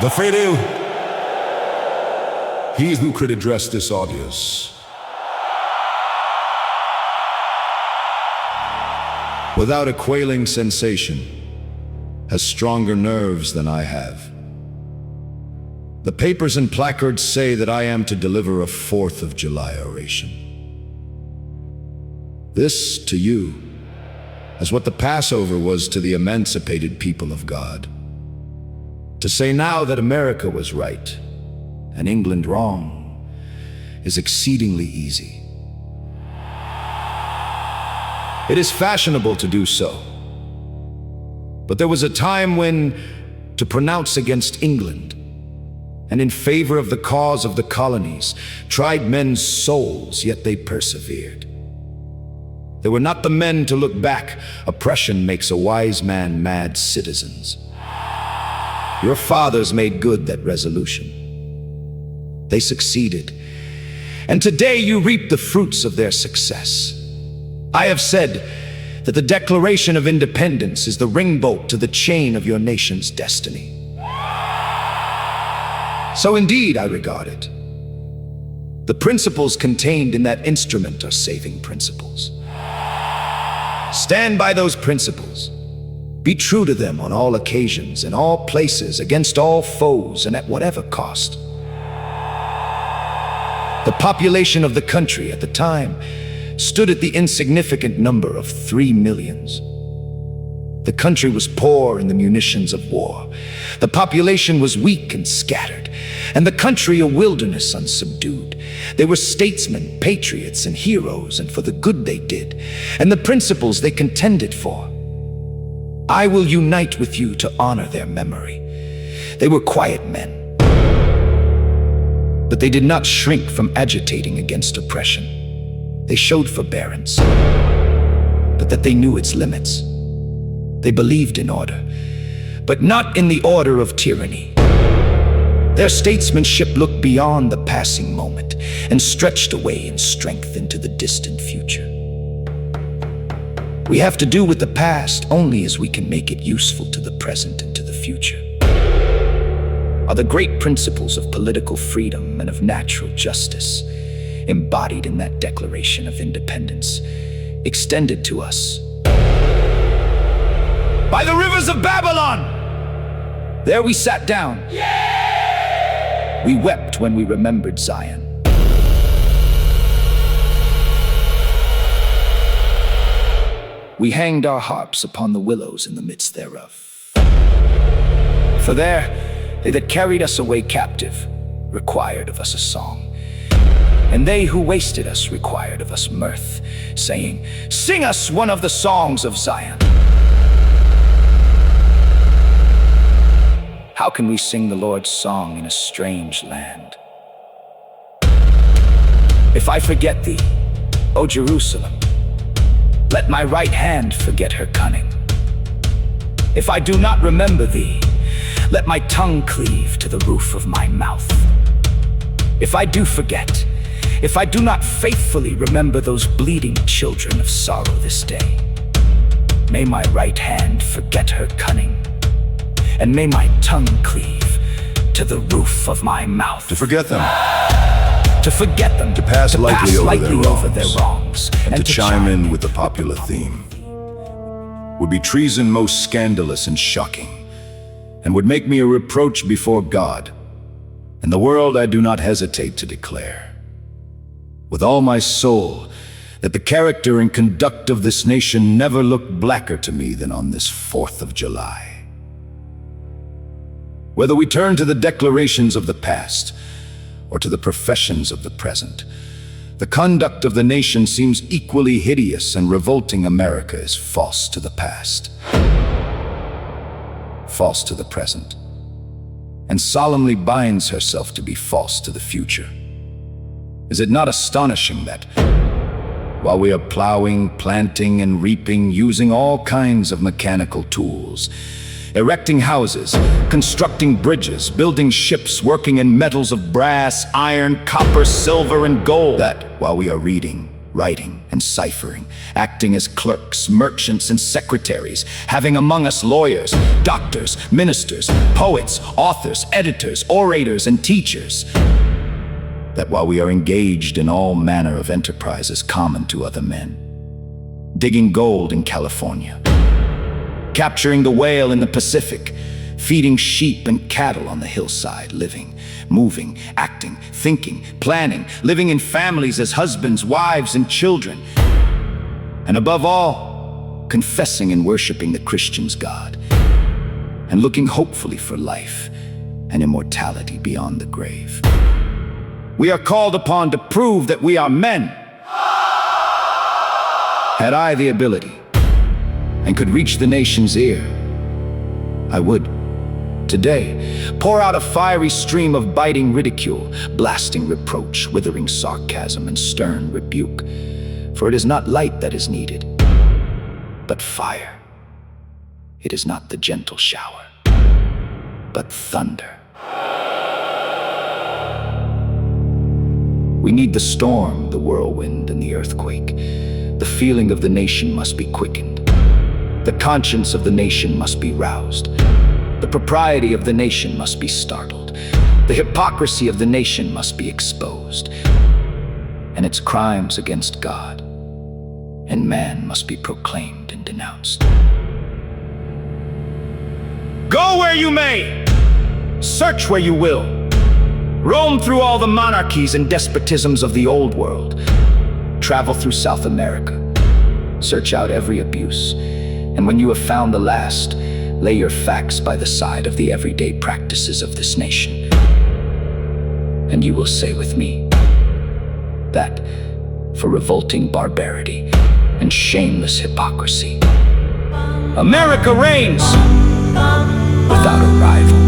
The Frederick, he who could address this audience without a quailing sensation has stronger nerves than I have. The papers and placards say that I am to deliver a 4th of July oration. This, to you, is what the Passover was to the emancipated people of God. To say now that America was right and England wrong is exceedingly easy. It is fashionable to do so. But there was a time when, to pronounce against England and in favor of the cause of the colonies, tried men's souls, yet they persevered. They were not the men to look back. Oppression makes a wise man mad citizens. Your fathers made good that resolution. They succeeded, and today you reap the fruits of their success. I have said that the Declaration of Independence is the ringbolt to the chain of your nation's destiny. So indeed I regard it. The principles contained in that instrument are saving principles. Stand by those principles. Be true to them on all occasions, in all places, against all foes, and at whatever cost. The population of the country at the time stood at the insignificant number of 3 millions. The country was poor in the munitions of war. The population was weak and scattered, and the country a wilderness unsubdued. They were statesmen, patriots, and heroes, and for the good they did, and the principles they contended for. I will unite with you to honor their memory. They were quiet men, but they did not shrink from agitating against oppression. They showed forbearance, but that they knew its limits. They believed in order, but not in the order of tyranny. Their statesmanship looked beyond the passing moment and stretched away in strength into the distant future. We have to do with the past only as we can make it useful to the present and to the future. Are the great principles of political freedom and of natural justice embodied in that Declaration of Independence, extended to us by the rivers of Babylon? There we sat down. We wept when we remembered Zion. We hanged our harps upon the willows in the midst thereof. For there, they that carried us away captive required of us a song, and they who wasted us required of us mirth, saying, "Sing us one of the songs of Zion." How can we sing the Lord's song in a strange land? If I forget thee, O Jerusalem, let my right hand forget her cunning. If I do not remember thee, let my tongue cleave to the roof of my mouth. If I do forget, if I do not faithfully remember those bleeding children of sorrow this day, may my right hand forget her cunning, and may my tongue cleave to the roof of my mouth. To forget them, to forget them, to pass lightly over their wrongs, and to chime in with the popular theme, would be treason most scandalous and shocking, and would make me a reproach before God and the world. I do not hesitate to declare with all my soul that the character and conduct of this nation never looked blacker to me than on this 4th of July. Whether we turn to the declarations of the past or to the professions of the present, the conduct of the nation seems equally hideous and revolting. America is false to the past, false to the present, and solemnly binds herself to be false to the future. Is it not astonishing that, while we are plowing, planting, and reaping, using all kinds of mechanical tools, erecting houses, constructing bridges, building ships, working in metals of brass, iron, copper, silver, and gold, that while we are reading, writing and ciphering, acting as clerks, merchants, and secretaries, having among us lawyers, doctors, ministers, poets, authors, editors, orators, and teachers, that while we are engaged in all manner of enterprises common to other men, digging gold in California, capturing the whale in the Pacific, feeding sheep and cattle on the hillside, living, moving, acting, thinking, planning, living in families as husbands, wives, and children, and above all, confessing and worshiping the Christian's God, and looking hopefully for life and immortality beyond the grave. We are called upon to prove that we are men. Had I the ability and could reach the nation's ear, I would, today, pour out a fiery stream of biting ridicule, blasting reproach, withering sarcasm, and stern rebuke. For it is not light that is needed, but fire. It is not the gentle shower, but thunder. We need the storm, the whirlwind, and the earthquake. The feeling of the nation must be quickened. The conscience of the nation must be roused. The propriety of the nation must be startled. The hypocrisy of the nation must be exposed. And its crimes against God and man must be proclaimed and denounced. Go where you may, search where you will, roam through all the monarchies and despotisms of the old world, travel through South America, search out every abuse, and when you have found the last, lay your facts by the side of the everyday practices of this nation. And you will say with me that for revolting barbarity and shameless hypocrisy, America reigns without a rival.